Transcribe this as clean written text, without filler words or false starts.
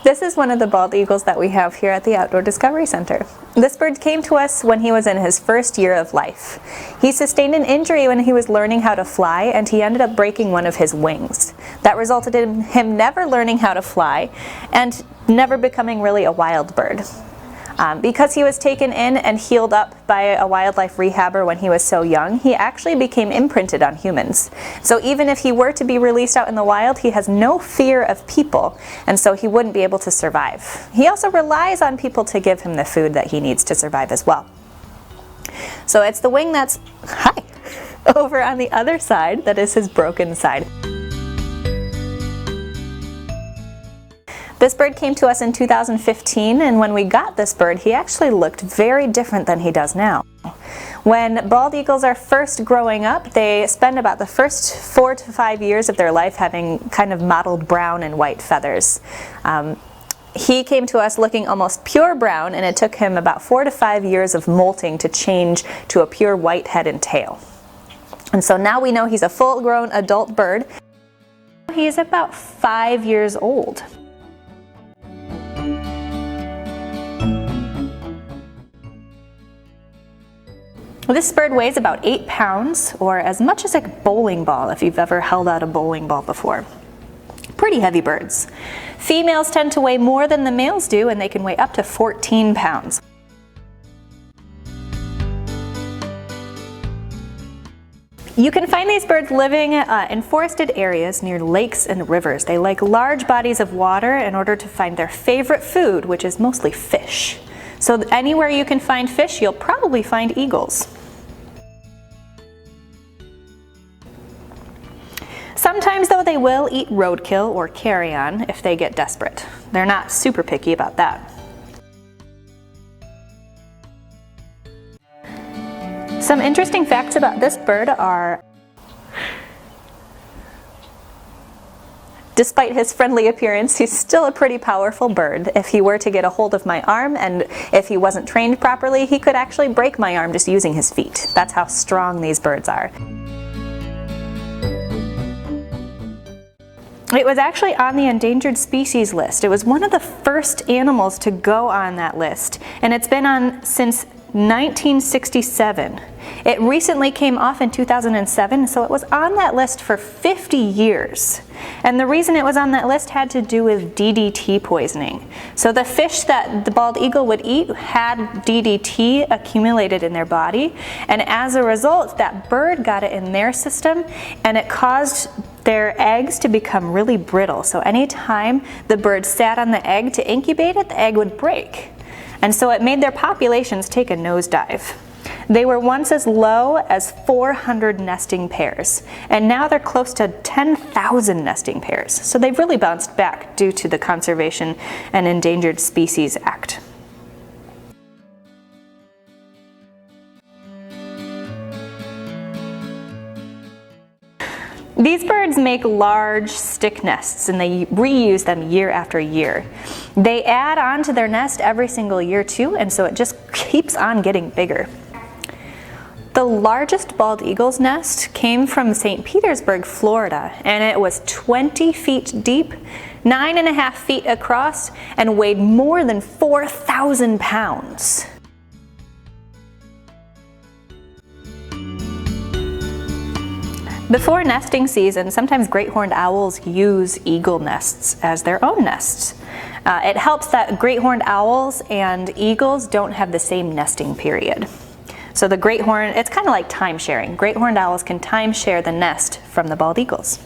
This is one of the bald eagles that we have here at the Outdoor Discovery Center. This bird came to us when he was in his first year of life. He sustained an injury when he was learning how to fly, and he ended up breaking one of his wings. That resulted in him never learning how to fly and never becoming really a wild bird. Because he was taken in and healed up by a wildlife rehabber when he was so young, he actually became imprinted on humans. So even if he were to be released out in the wild, he has no fear of people, and so he wouldn't be able to survive. He also relies on people to give him the food that he needs to survive as well. So it's the wing that's, over on the other side that is his broken side. This bird came to us in 2015, and when we got this bird, he actually looked very different than he does now. When bald eagles are first growing up, they spend about the first 4 to 5 years of their life having kind of mottled brown and white feathers. He came to us looking almost pure brown, and it took him about 4 to 5 years of molting to change to a pure white head and tail. And so now we know he's a full-grown adult bird. He's about 5 years old. This bird weighs about 8 pounds, or as much as a bowling ball if you've ever held out a bowling ball before. Pretty heavy birds. Females tend to weigh more than the males do, and they can weigh up to 14 pounds. You can find these birds living in forested areas near lakes and rivers. They like large bodies of water in order to find their favorite food, which is mostly fish. So anywhere you can find fish, you'll probably find eagles. Sometimes, though, they will eat roadkill or carrion if they get desperate. They're not super picky about that. Some interesting facts about this bird are, despite his friendly appearance, he's still a pretty powerful bird. If he were to get a hold of my arm, and if he wasn't trained properly, he could actually break my arm just using his feet. That's how strong these birds are. It was actually on the endangered species list. It was one of the first animals to go on that list, and it's been on since 1967. It recently came off in 2007, so it was on that list for 50 years. And the reason it was on that list had to do with DDT poisoning. So the fish that the bald eagle would eat had DDT accumulated in their body, and as a result, that bird got it in their system, and it caused their eggs to become really brittle. So anytime the bird sat on the egg to incubate it, the egg would break. And so it made their populations take a nosedive. They were once as low as 400 nesting pairs, and now they're close to 10,000 nesting pairs. So they've really bounced back due to the Conservation and Endangered Species Act. These birds make large stick nests, and they reuse them year after year. They add on to their nest every single year too, and so it just keeps on getting bigger. The largest bald eagle's nest came from St. Petersburg, Florida, and it was 20 feet deep, 9.5 feet across, and weighed more than 4,000 pounds. Before nesting season, sometimes great horned owls use eagle nests as their own nests. It helps that great horned owls and eagles don't have the same nesting period. So the great horn, it's kind of like time sharing. Great horned owls can time share the nest from the bald eagles.